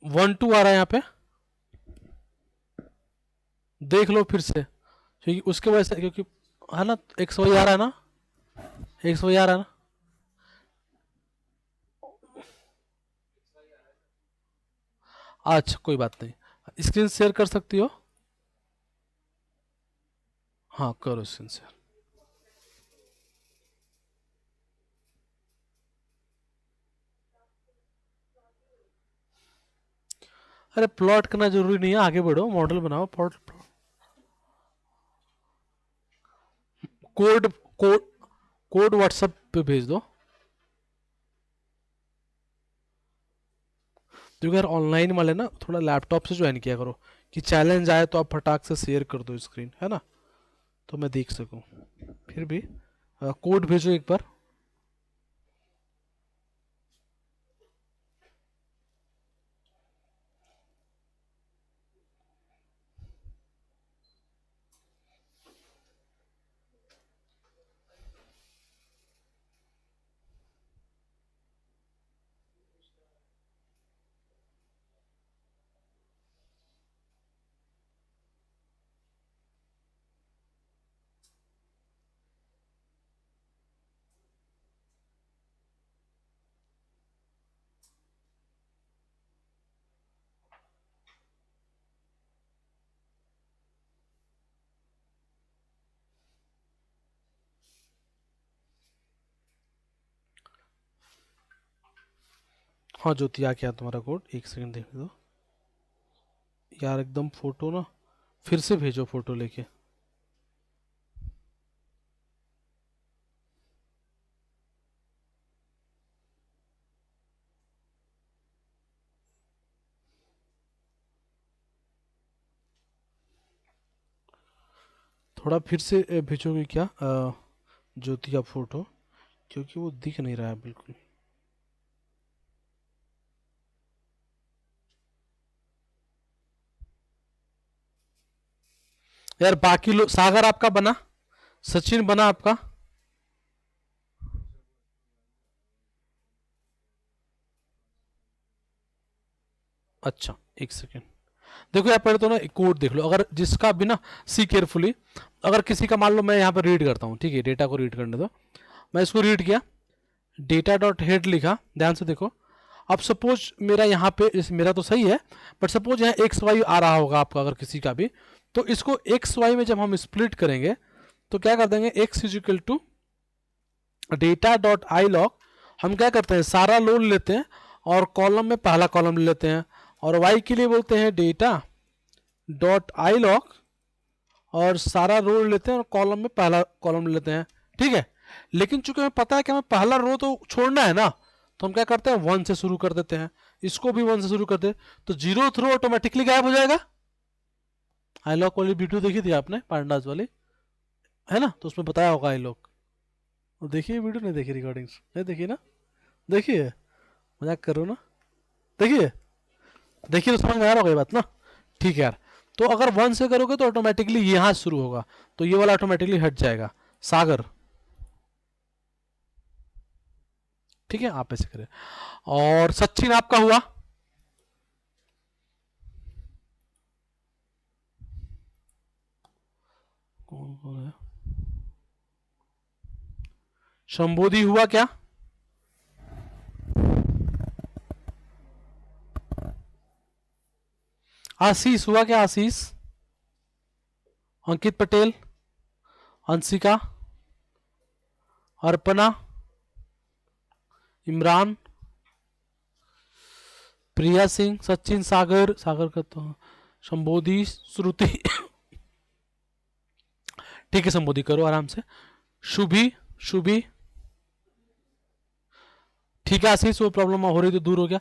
1 2 आ रहा है यहाँ पे, देख लो फिर से, क्योंकि उसके वजह से, क्योंकि है ना, एक्स वाई आ रहा है ना, एक्स वाई आ रहा है ना। अच्छा कोई बात नहीं, स्क्रीन शेयर कर सकती हो। हाँ करो स्क्रीन शेयर। अरे प्लॉट करना जरूरी नहीं है, आगे बढ़ो, मॉडल बनाओ, plot. Code code code WhatsApp पे भेज दो। क्योंकि यार ऑनलाइन वाले ना थोड़ा लैपटॉप से ज्वाइन किया करो, कि चैलेंज आए तो आप फटाक से शेयर कर दो स्क्रीन, है ना, तो मैं देख सकूं। फिर भी कोड भेजो एक बार। हाँ ज्योति आ गया तुम्हारा कोड, एक सेकंड देख दो यार, एकदम फोटो ना फिर से भेजो फोटो लेके। थोड़ा फिर से भेजोगे क्या ज्योति का फोटो, क्योंकि वो दिख नहीं रहा है बिल्कुल। यार बाकी लोग, सागर आपका बना, सचिन बना आपका? अच्छा एक सेकेंड, देखो यार पहले तो ना कोड देख लो, अगर जिसका भी ना, सी केयरफुली, अगर किसी का मान लो मैं यहाँ पर रीड करता हूँ, ठीक है, डेटा को रीड करने दो, मैं इसको रीड किया, डेटा डॉट हेड लिखा, ध्यान से देखो। अब सपोज मेरा यहाँ पे मेरा तो सही है, बट सपोज यहाँ एक्स वाई आ रहा होगा आपका अगर किसी का भी, तो इसको एक्स वाई में जब हम स्प्लिट करेंगे तो क्या कर देंगे, X is equal to data dot iloc, हम क्या करते हैं सारा लोड लेते हैं और कॉलम में पहला कॉलम ले लेते हैं, और वाई के लिए बोलते हैं डेटा डॉट आई लॉग और सारा रो लेते हैं और कॉलम में पहला कॉलम ले लेते हैं, ठीक है। लेकिन चूंकि हमें पता है कि हमें पहला रो तो छोड़ना है ना, तो हम क्या करते हैं वन से शुरू कर देते हैं, इसको भी वन से शुरू करते हैं, तो जीरो रो ऑटोमेटिकली गायब हो जाएगा। आई लॉग वाली वीडियो देखी थी आपने, पांडाज वाली, है ना, तो उसमें बताया होगा आई लॉग, तो देखिए वीडियो, नहीं देखी रिकॉर्डिंग्स, नहीं देखी ना, देखिए, मजाक करो ना, देखिए, देखिए तो समझ में आ रहा होगा ये बात ना, ठीक है यार। तो अगर वन से करोगे तो ऑटोमेटिकली यहाँ शुरू होगा, तो ये वाला ऑटोमेटिकली हट जाएगा, सागर, ठीक है, आप ऐसे करें। और सचिन आपका हुआ, कौन कौन है, शंबोधी हुआ क्या, आशीष हुआ क्या, आशीष, अंकित पटेल, अंशिका, अर्पणा, इमरान, प्रिया सिंह, सचिन, सागर, सागर का तो शंबोधी, श्रुति ठीक है संबोधी करो आराम से, शुभी, शुभी, ठीक है आशीष, वो प्रॉब्लम हो रही तो दूर हो गया।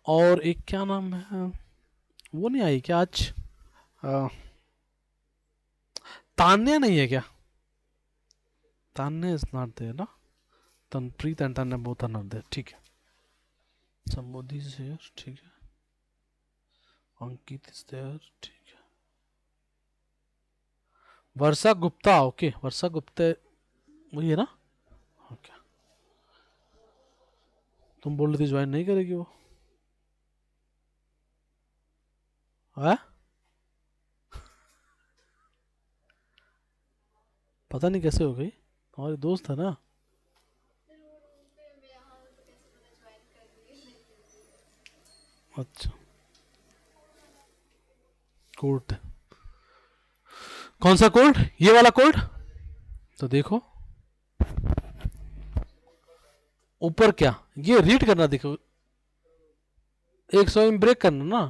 और एक क्या नाम है, वो नहीं आई क्या आज, अ, तान्या नहीं है क्या, तान्या इज नॉट देयर ना, Tanpreet and Tanya both are not there, ठीक है, संबोधी इज हियर, ठीक है, अंकित इज देयर, ठीक है, वर्षा गुप्ता, ओके वर्षा गुप्ता वही है ना, ओके, तुम बोल रही थी ज्वाइन नहीं करेगी वो, है पता नहीं कैसे हो गई, हमारी दोस्त है ना। अच्छा, कोड, कौन सा कोड, ये वाला कोड, तो देखो ऊपर क्या, ये रीड करना, देखो 100 में ब्रेक करना ना,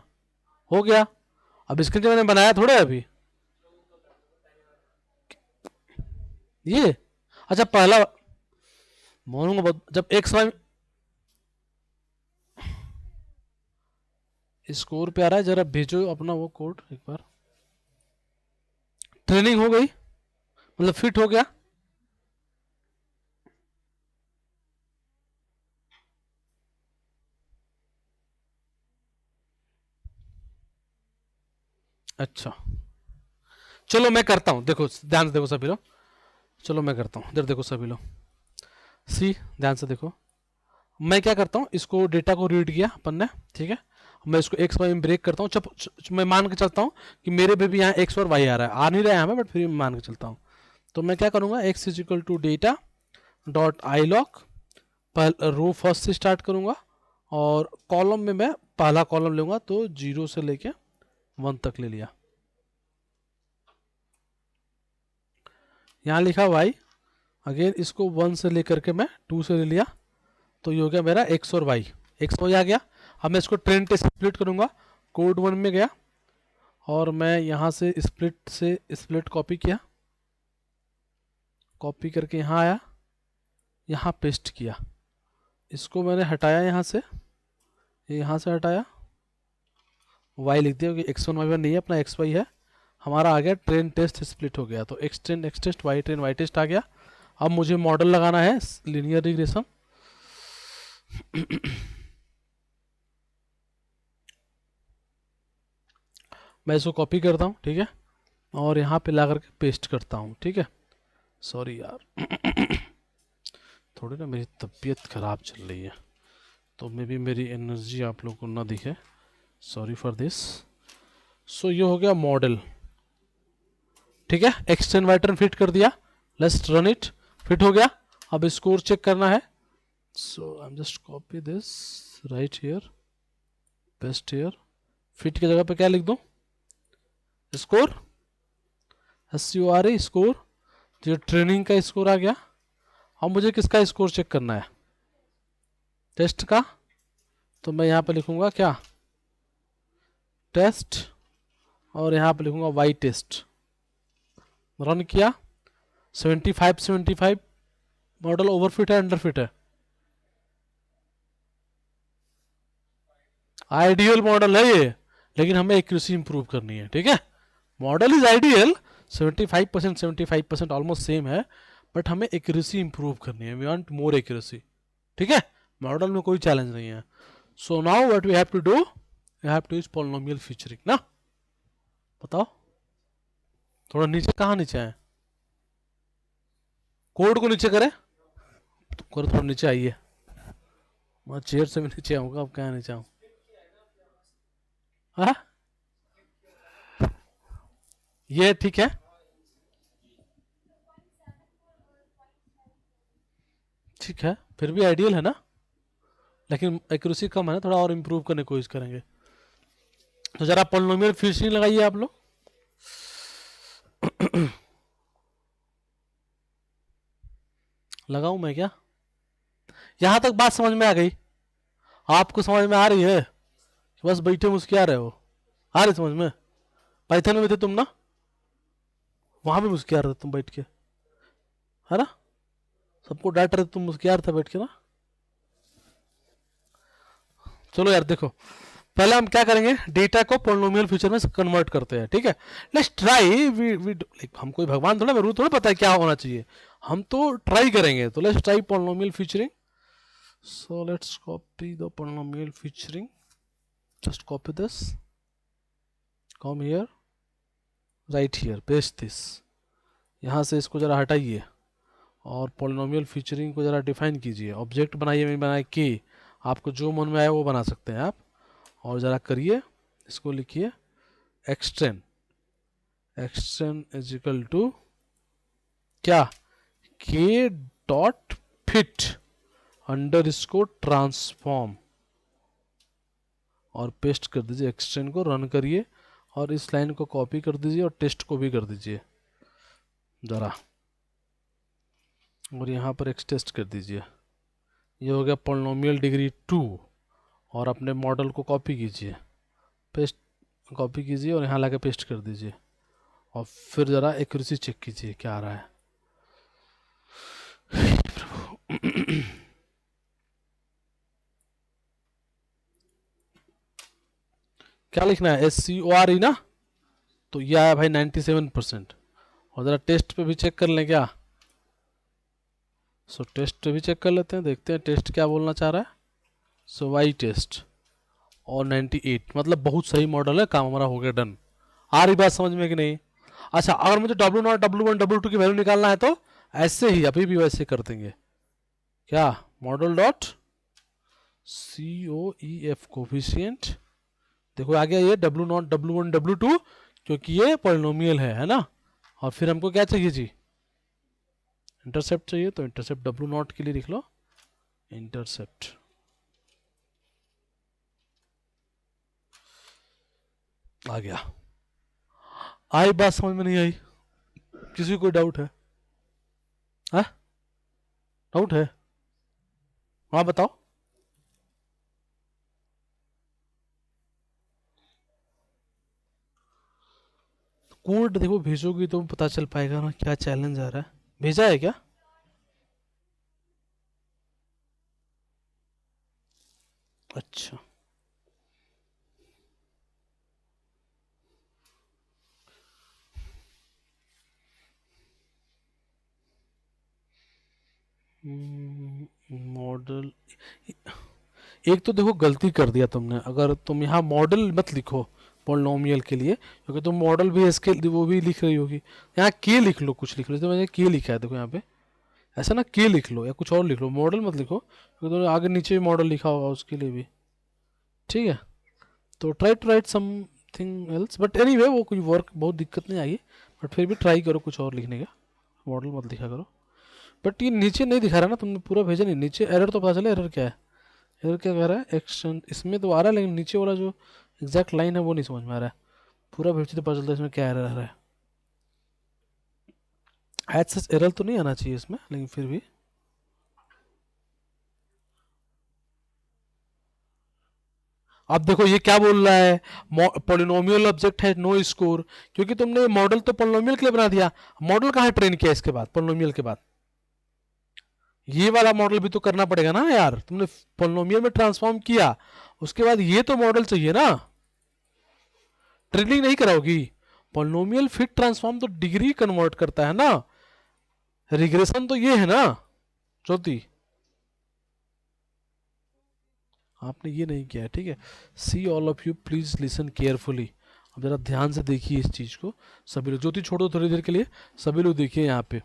हो गया। अब इसके लिए मैंने बनाया थोड़ा है अभी, ये अच्छा पहला, मानूंगा जब एक समय स्कोर पे आ रहा है, जरा भेजो अपना वो कोड एक बार, ट्रेनिंग हो गई, मतलब फिट हो गया, अच्छा चलो मैं करता हूँ, देखो ध्यान से देखो सभी लोग, चलो मैं करता हूँ, इधर देखो सभी लोग, सी ध्यान से देखो, मैं क्या करता हूँ, इसको डेटा को रीड किया अपन ने, ठीक है, मैं इसको एक्स वाई में ब्रेक करता हूँ, मैं मान के चलता हूँ कि मेरे पे भी यहाँ एक्स और वाई आ रहा है, आ नहीं रहा है हमें, बट फिर मैं मान के चलता हूँ, तो मैं क्या करूँगा, X is equal to data dot iloc, row first से स्टार्ट करूँगा, और कॉलम में मैं पहला कॉलम लूँगा, तो जीरो से लेके वन तक ले लिया, यहाँ लिखा वाई, अगेन इसको वन से लेकर के मैं टू से ले लिया, तो ये हो गया मेरा एक्स और वाई, एक्स वाई आ गया। अब मैं इसको ट्रेन टेस्ट स्प्लिट करूँगा, कोड 1 में गया और मैं यहाँ से स्प्लिट कॉपी किया, कॉपी करके यहाँ आया, यहाँ पेस्ट किया, इसको मैंने हटाया यहाँ से, यहाँ से हटाया, y लिख दिया क्योंकि x1 y1 नहीं है, अपना xy है, हमारा आ गया ट्रेन टेस्ट स्प्लिट हो गया, तो x train x test, y train y test आ गया। अब मुझे मॉडल लगाना है लीनियर रिग्रेशन। मैं इसको कॉपी करता हूँ, ठीक है, और यहाँ पे ला करके पेस्ट करता हूँ, ठीक है। सॉरी यार थोड़ी ना मेरी तबीयत ख़राब चल रही है, तो मे बी मेरी एनर्जी आप लोगों को ना दिखे, सॉरी फॉर दिस। सो ये हो गया मॉडल, ठीक है, एक्सटेंड वाइटर्न फिट कर दिया, लेट्स रन इट, फिट हो गया। अब स्कोर चेक करना है, so I am just copy this, right here, paste here, fit की जगह पे क्या लिख दूं, स्कोर, SCOR स्कोर, जो ट्रेनिंग का स्कोर आ गया। अब मुझे किसका स्कोर चेक करना है, टेस्ट का, तो मैं यहाँ पे लिखूंगा क्या, टेस्ट, और यहाँ पे लिखूंगा वाई टेस्ट, रन किया, 75 मॉडल ओवरफिट है अंडरफिट है, आइडियल मॉडल है ये, लेकिन हमें एक्यूरेसी इंप्रूव करनी है, ठीक है। Model is ideal, 75% almost same है, बट हमें एक्यूरेसी इंप्रूव करनी है, वी वांट मोर एक्यूरेसी, ठीक है। मॉडल में कोई चैलेंज नहीं है। So now what we have to do, we have to use polynomial featuring ना, बताओ थोड़ा नीचे, कहाँ नीचे है, कोड को नीचे करें, तो करो थोड़ा नीचे आइए, मैं चेयर से भी नीचे आऊंगा, अब कहाँ नीचे आऊँ, हाँ ये ठीक है, ठीक है, फिर भी आइडियल है ना, लेकिन एक्यूरेसी कम है ना, थोड़ा और इम्प्रूव करने की कोशिश करेंगे। तो जरा पॉलिनोमियल फीचरिंग लगाइए आप लोग, लगाऊं मैं क्या, यहां तक बात समझ में आ गई, आपको समझ में आ रही है, बस बैठे मुस्किया रहे हो, आ रही समझ में, पाइथन में थे तुम ना, वहां भी मुस्किया रहे तुम बैठ के, है ना, सबको डांट रहे तुम मुस्किया रहे थे बैठ के ना। चलो यार देखो, पहले हम क्या करेंगे, डेटा को पोलिनोमियल फीचर में कन्वर्ट करते हैं, ठीक है। लेट्स ट्राई, वी हम कोई भगवान थोड़ा, रूल थोड़ा पता है क्या होना चाहिए, हम तो ट्राई करेंगे, तो let's try polynomial featuring. So let's copy the polynomial featuring, just copy this, come here, right here, paste this, यहाँ से इसको जरा हटाइए और पोलिनोमियल फीचरिंग को जरा डिफाइन कीजिए, ऑब्जेक्ट बनाइए, मैं बनाए कि आपको जो मन में आए वो बना सकते हैं आप, और ज़रा करिए, इसको लिखिए extend, extend is equal to क्या, के डॉट फिट अंडर इसको ट्रांसफॉर्म, और पेस्ट कर दीजिए, एक्सटेंड को रन करिए और इस लाइन को कॉपी कर दीजिए और टेस्ट को भी कर दीजिए ज़रा, और यहाँ पर एक्सटेस्ट कर दीजिए, ये हो गया पोलिनोमियल डिग्री 2, और अपने मॉडल को कॉपी कीजिए, पेस्ट, कॉपी कीजिए और यहाँ लाके पेस्ट कर दीजिए, और फिर ज़रा एक्यूरेसी चेक कीजिए क्या आ रहा है। क्या लिखना है, SCORE ना, तो ये आया भाई 97%, और ज़रा टेस्ट पे भी चेक कर लें क्या, सो टेस्ट पे भी चेक कर लेते हैं, देखते हैं टेस्ट क्या बोलना चाह रहा है। सो वाई टेस्ट और 98, मतलब बहुत सही मॉडल है, काम हमारा हो गया डन। आ रही बात समझ में कि नहीं। अच्छा, अगर मुझे W0, W1, W2 की वैल्यू निकालना है तो ऐसे ही अभी भी वैसे कर देंगे, क्या, मॉडल डॉट COEF कोफिशिएंट, देखो आ गया ये W0, W1, W2, क्योंकि ये पॉलिनोमियल है ना। और फिर हमको क्या चाहिए जी, इंटरसेप्ट चाहिए, तो इंटरसेप्ट W0 के लिए लिख लो, इंटरसेप्ट, आ गया। आई बात समझ में नहीं आई, किसी को कोई डाउट है, हाँ डाउट है, हाँ बताओ। कोड देखो भेजोगी तो पता चल पाएगा ना क्या चैलेंज आ रहा है। भेजा है क्या? अच्छा, मॉडल। एक तो देखो गलती कर दिया तुमने, अगर तुम यहाँ मॉडल मत लिखो पोलिनोमियल के लिए, क्योंकि तुम मॉडल भी इसके वो भी लिख रही होगी। यहाँ के लिख लो, कुछ लिख लो, तो मैंने के लिखा है देखो यहाँ पे। ऐसा ना, के लिख लो या कुछ और लिख लो, मॉडल मत लिखो, क्योंकि तुमने आगे नीचे भी मॉडल लिखा होगा उसके लिए भी। ठीक है, तो try to write something else, but anyway वो कोई वर्क बहुत दिक्कत नहीं आएगी, बट फिर भी ट्राई करो कुछ और लिखने का, मॉडल मत लिखा करो। बट ये नीचे नहीं दिखा रहा ना, तुमने पूरा भेजा नहीं नीचे, एरर तो पता चले एरर क्या है। एरर क्या कह रहा है, एक्शन इसमें तो आ रहा है, लेकिन नीचे वाला जो एग्जैक्ट लाइन है वो नहीं समझ में आ रहा है। पूरा भेजते तो पता चलता है इसमें क्या एरर आ रहा है। एज सच एरर तो नहीं आना चाहिए इसमें, लेकिन फिर भी। अब देखो ये क्या बोल रहा है, पोलिनोमियल ऑब्जेक्ट है नो स्कोर, क्योंकि तुमने मॉडल तो पोलिनोमियल के लिए बना दिया। मॉडल कहाँ ट्रेन किया इसके बाद, पोलिनोमियल के बाद? ये वाला मॉडल भी तो करना पड़ेगा ना यार, तुमने पोलिनोमियल में ट्रांसफॉर्म किया, उसके बाद ये तो मॉडल चाहिए ना, ट्रेनिंग नहीं कराओगी। पोलिनोमियल फिट ट्रांसफॉर्म तो डिग्री कन्वर्ट करता है ना, रिग्रेशन तो ये है ना ज्योति। आपने ये नहीं किया है, ठीक है। See all of you please listen carefully, अब जरा ध्यान से देखिए इस चीज को। सभी लोग, ज्योति छोड़ो थोड़ी देर के लिए, सभी लोग देखिए यहाँ पे,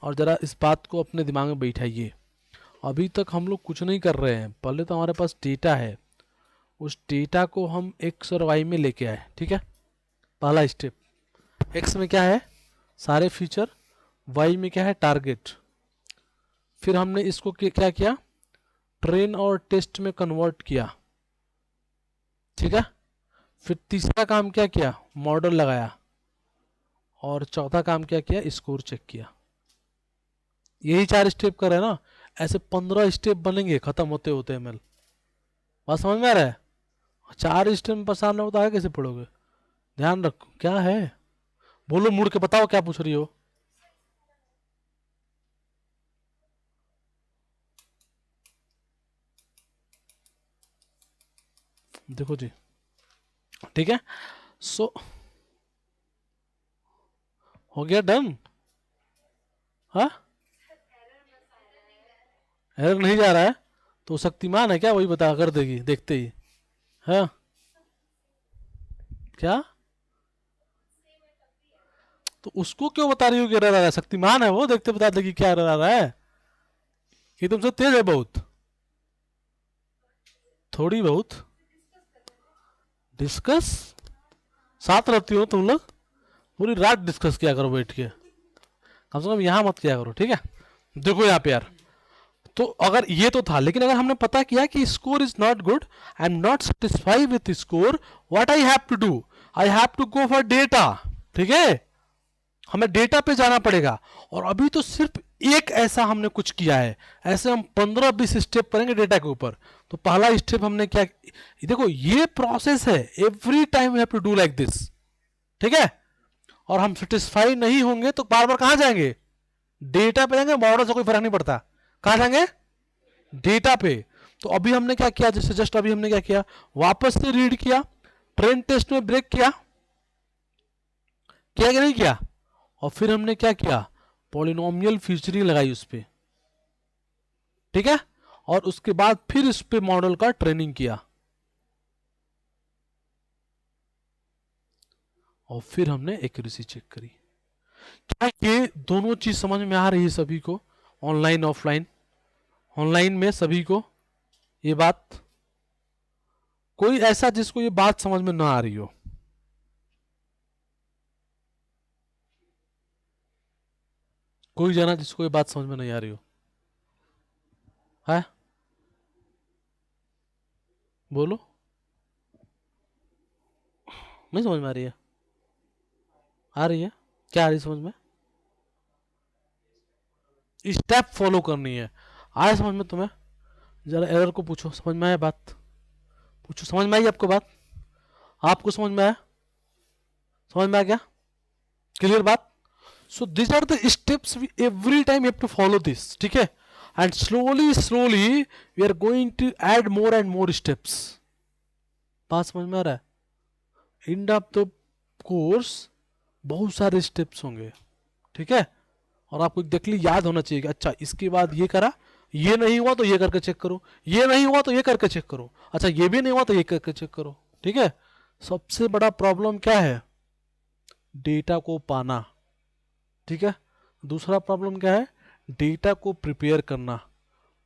और जरा इस बात को अपने दिमाग में बैठाइए। अभी तक हम लोग कुछ नहीं कर रहे हैं, पहले तो हमारे पास डेटा है, उस डेटा को हम एक्स और वाई में लेके आए, ठीक है। पहला स्टेप, एक्स में क्या है सारे फीचर, वाई में क्या है टारगेट। फिर हमने इसको क्या किया, ट्रेन और टेस्ट में कन्वर्ट किया, ठीक है। फिर तीसरा काम क्या किया, मॉडल लगाया, और चौथा काम क्या किया, स्कोर चेक किया। यही 4 स्टेप कर रहे हैं ना, ऐसे 15 स्टेप बनेंगे खत्म होते होते एमएल। बात समझ में आ रहा है? 4 स्टेप में पसारना होता है, कैसे पढ़ोगे? ध्यान रखो क्या है, बोलो मुड़ के बताओ क्या पूछ रही हो। देखो जी, ठीक है। सो हो गया डन। हाँ, एरर नहीं जा रहा है तो शक्तिमान है क्या, वही बता कर देगी देखते ही। हाँ, क्या? तो उसको क्यों बता रही हो कि एरर आ रहा है? शक्तिमान है वो, देखते बता देगी क्या एरर आ रहा है। ये तुमसे तेज है बहुत, थोड़ी बहुत। डिस्कस, साथ रहती हो तुम लोग, पूरी रात डिस्कस किया करो बैठ के, कम से कम यहाँ मत किया करो, ठीक है। देखो यहाँ पे यार, तो अगर ये तो था, लेकिन अगर हमने पता किया कि score is not good, I am not satisfied with score, what I have to do, I have to go for data, ठीक है। हमें डेटा पे जाना पड़ेगा, और अभी तो सिर्फ एक ऐसा हमने कुछ किया है, ऐसे हम 15-20 स्टेप करेंगे डेटा के ऊपर। तो पहला स्टेप हमने क्या, देखो ये प्रोसेस है, every time we have to do like this, ठीक है। और हम सेटिस्फाई नहीं होंगे तो बार बार कहां जाएंगे, डेटा पे जाएंगे, मॉडल से कोई फर्क नहीं पड़ता, कहां जाएंगे, डेटा पे। तो अभी हमने क्या किया, जैसे जस्ट अभी हमने क्या किया, वापस से रीड किया, ट्रेन टेस्ट में ब्रेक किया, किया कि नहीं किया, और फिर हमने क्या किया, पॉलिनोमियल फीचरिंग लगाई उस पर, ठीक है। और उसके बाद फिर इस पे मॉडल का ट्रेनिंग किया, और फिर हमने एक्यूरेसी चेक करी। क्या ये दोनों चीज समझ में आ रही है सभी को, ऑनलाइन ऑफलाइन? ऑनलाइन में सभी को ये बात, कोई ऐसा जिसको ये बात समझ में ना आ रही हो? कोई जाना जिसको ये बात समझ में नहीं आ रही हो है? बोलो, नहीं समझ में आ रही है? आ रही है, क्या आ रही है समझ में? स्टेप फॉलो करनी है, आया समझ में तुम्हें? जरा एरर को पूछो, समझ में आया बात? पूछो, समझ में आई आपको बात? आपको समझ में आया? समझ में आ गया? क्लियर बात? So this are the steps we every time have to follow this, ठीक है, and slowly slowly we are going to add more and more steps. बात समझ में आ रहा है? एंड ऑफ द कोर्स बहुत सारे स्टेप्स होंगे, ठीक है, और आपको एग्जैक्टली याद होना चाहिए कि अच्छा इसके बाद ये करा, ये नहीं हुआ तो ये करके चेक करो, ये नहीं हुआ तो ये करके चेक करो, अच्छा ये भी नहीं हुआ तो ये करके चेक करो, ठीक है। सबसे बड़ा प्रॉब्लम क्या है? डेटा को पाना, ठीक है। दूसरा प्रॉब्लम क्या है? डेटा को प्रिपेयर करना।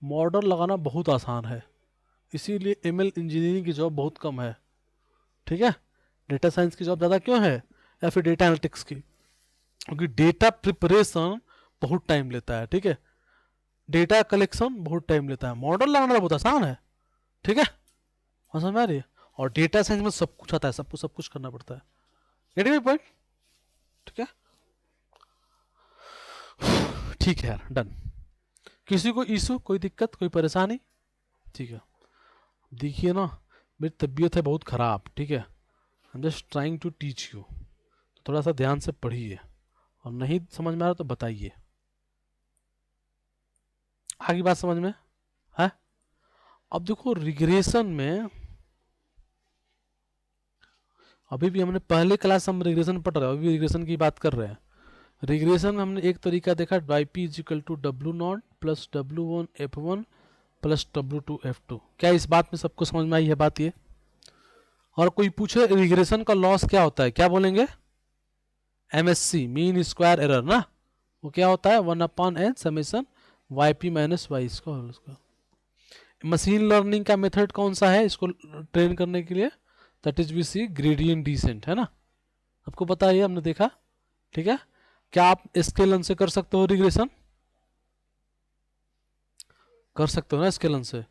मॉडल लगाना बहुत आसान है, इसीलिए एमएल इंजीनियरिंग की जॉब बहुत कम है, ठीक है। डेटा साइंस की जॉब ज़्यादा क्यों है, या फिर डेटा एनालिटिक्स की? क्योंकि डेटा प्रिपरेशन बहुत टाइम लेता है, ठीक है, डेटा कलेक्शन बहुत टाइम लेता है, मॉडल लगाना बहुत आसान है, ठीक है, समझ में आ रही है? और डेटा साइंस में सब कुछ आता है, सबको सब कुछ करना पड़ता है, गेटिंग माय पॉइंट? ठीक है, ठीक है यार, डन। किसी को इशू, कोई दिक्कत, कोई परेशानी? ठीक है, देखिए ना, मेरी तबीयत है बहुत ख़राब, ठीक है, I am just trying to teach you, थोड़ा सा ध्यान से पढ़िए, और नहीं समझ में आ रहा तो बताइए। आगे बात समझ में है? अब देखो रिग्रेशन में, अभी भी हमने पहले क्लास हम रिग्रेशन पढ़ रहे हैं, अभी रिग्रेशन की बात कर रहे हैं। रिग्रेशन में हमने एक तरीका देखा, Y P is equal to W naught plus W one F one plus W two F two. क्या इस बात में सबको समझ में आई है बात ये? और कोई पूछे रिग्रेशन का लॉस क्या होता है, क्या बोलेंगे? एमएससी, मीन स्क्वायर एरर ना, वो क्या होता है? 1/n summation Y P minus Y square. Machine learning का मेथड कौन सा है इसको ट्रेन करने के लिए? That is we see gradient descent, है ना, आपको पता है, हमने देखा, ठीक है। क्या आप स्केलन से कर सकते हो रिग्रेशन? कर सकते हो ना स्केलन से?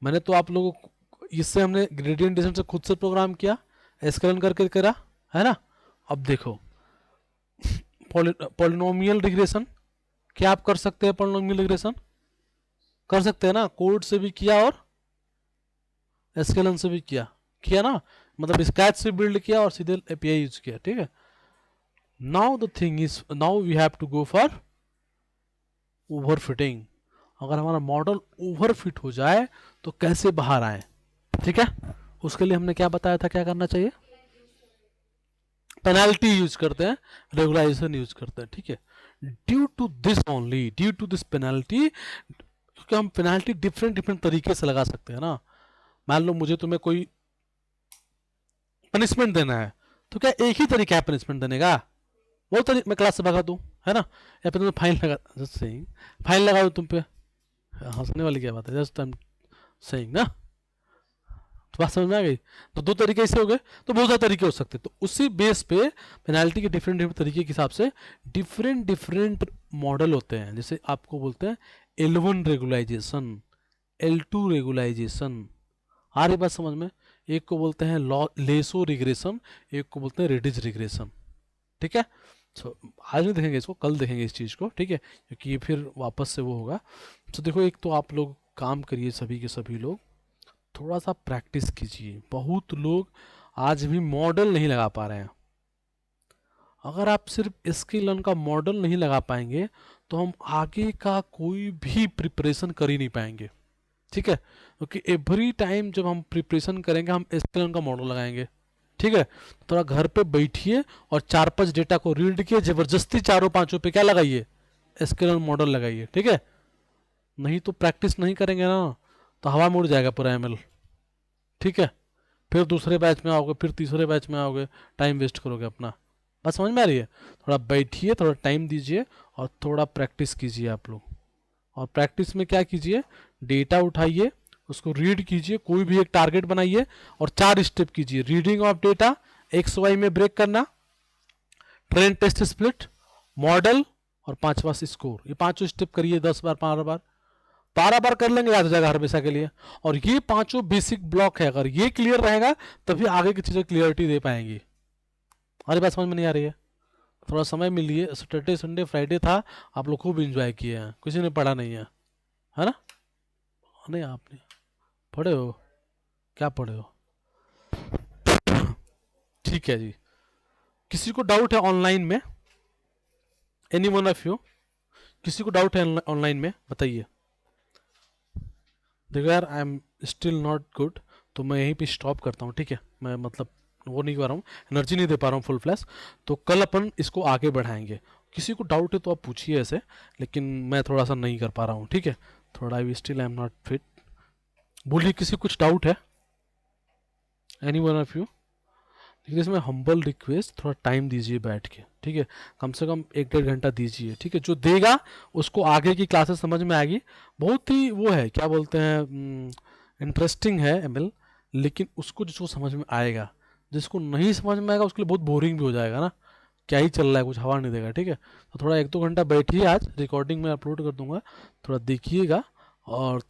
मैंने तो आप लोगों को, इससे हमने ग्रेडियंट डिसेंट से खुद से प्रोग्राम किया, स्केलन करके करा, है ना। अब देखो पॉलिनोमियल रिग्रेशन, क्या आप कर सकते हैं? पॉलिनोमियल रिग्रेशन कर सकते हैं ना, कोड से भी किया और स्केलन से भी किया ना, मतलब स्क्रैच से बिल्ड किया और सीधे एपीआई यूज किया, ठीक है। Now the thing is, now we have to go for overfitting. अगर हमारा मॉडल ओवरफिट हो जाए तो कैसे बाहर आए, ठीक है, उसके लिए हमने क्या बताया था, क्या करना चाहिए? पेनाल्टी यूज करते हैं, रेगुलाइजेशन यूज करते हैं, ठीक है। Due to this only, due to this penalty, क्योंकि हम पेनाल्टी डिफरेंट डिफरेंट तरीके से लगा सकते हैं ना। मान लो मुझे तुम्हें कोई पनिशमेंट देना है, तो क्या एक ही तरीका है पनिशमेंट देने का? वो तरीका मैं क्लास से भगा दूं, है ना, या फिर तुम्हें फाइन लगा, जस्ट सेइंग, फाइन लगा दूं तुम पे, हंसने वाली क्या बात है, जस्ट आई एम सेइंग ना। तो बात समझ में आ गई? तो दो तरीके से हो गए, तो बहुत सारे तरीके हो सकते हैं, तो उसी बेस पे पेनाल्टी के डिफरेंट डिफरेंट तरीके के हिसाब से डिफरेंट डिफरेंट मॉडल होते हैं। जैसे आपको बोलते हैं L1 रेगुलाइजेशन, L2 रेगुलाइजेशन, आ रही बात समझ में? एक को बोलते हैं लेसो रिग्रेशन, एक को बोलते हैं रेडिज रिग्रेशन, ठीक है। सो आज नहीं देखेंगे इसको, कल देखेंगे इस चीज़ को, ठीक है, क्योंकि ये फिर वापस से वो होगा। तो देखो, एक तो आप लोग काम करिए, सभी के सभी लोग थोड़ा सा प्रैक्टिस कीजिए। बहुत लोग आज भी मॉडल नहीं लगा पा रहे हैं। अगर आप सिर्फ स्किल का मॉडल नहीं लगा पाएंगे तो हम आगे का कोई भी प्रिपरेशन कर ही नहीं पाएंगे, ठीक है, क्योंकि एवरी टाइम जब हम प्रिपरेशन करेंगे हम स्किल का मॉडल लगाएंगे, ठीक है। थोड़ा घर पे बैठिए और 4-5 डेटा को रीड किए, जबरदस्ती चारों पांचों पे क्या लगाइए? स्केलर मॉडल लगाइए, ठीक है। नहीं तो प्रैक्टिस नहीं करेंगे ना तो हवा में उड़ जाएगा पूरा एमएल, ठीक है। फिर दूसरे बैच में आओगे, फिर तीसरे बैच में आओगे, टाइम वेस्ट करोगे अपना। बात समझ में आ रही है? थोड़ा बैठिए, थोड़ा टाइम दीजिए और थोड़ा प्रैक्टिस कीजिए आप लोग। और प्रैक्टिस में क्या कीजिए? डेटा उठाइए, उसको रीड कीजिए, कोई भी एक टारगेट बनाइए और 4 स्टेप कीजिए। Reading of data, X Y में ब्रेक करना, ट्रेन टेस्ट स्प्लिट, मॉडल और 5वां स्कोर। ये 5 स्टेप करिए 10 बार, 12 बार, 12 बार कर लेंगे, याद हो जाएगा हमेशा के लिए। और ये 5 बेसिक ब्लॉक है, अगर ये क्लियर रहेगा तभी आगे की चीज़ें क्लियरिटी दे पाएंगी। हमारी बात समझ में नहीं आ रही है? थोड़ा समय मिलिए, सैटरडे संडे फ्राइडे था, आप लोग खूब इंजॉय किए हैं, किसी ने पढ़ा नहीं है ना? नहीं, आपने पढ़े हो? क्या पढ़े हो? ठीक है जी। किसी को डाउट है ऑनलाइन में? एनी वन ऑफ यू, किसी को डाउट है ऑनलाइन में बताइए। देखो यार, I am still not good, तो मैं यहीं पे स्टॉप करता हूँ, ठीक है। मैं मतलब वो नहीं कर रहा हूँ, एनर्जी नहीं दे पा रहा हूँ फुल फ्लैश। तो कल अपन इसको आगे बढ़ाएंगे। किसी को डाउट है तो आप पूछिए ऐसे, लेकिन मैं थोड़ा सा नहीं कर पा रहा हूँ, ठीक है। थोड़ा I still I am not fit. बोलिए किसी कुछ डाउट है, एनी वन ऑफ यू। लेकिन इसमें हम्बल रिक्वेस्ट, थोड़ा टाइम दीजिए बैठ के, ठीक है। कम से कम 1-1.5 घंटा दीजिए, ठीक है। जो देगा उसको आगे की क्लासेस समझ में आएगी। बहुत ही वो है, क्या बोलते हैं, इंटरेस्टिंग है एमएल, लेकिन उसको जिसको समझ में आएगा, जिसको नहीं समझ में आएगा उसके लिए बहुत बोरिंग भी हो जाएगा ना। क्या ही चल रहा है, कुछ हवा नहीं देगा, ठीक है। तो थोड़ा 1-2 घंटा बैठिए, आज रिकॉर्डिंग में अपलोड कर दूंगा, थोड़ा देखिएगा और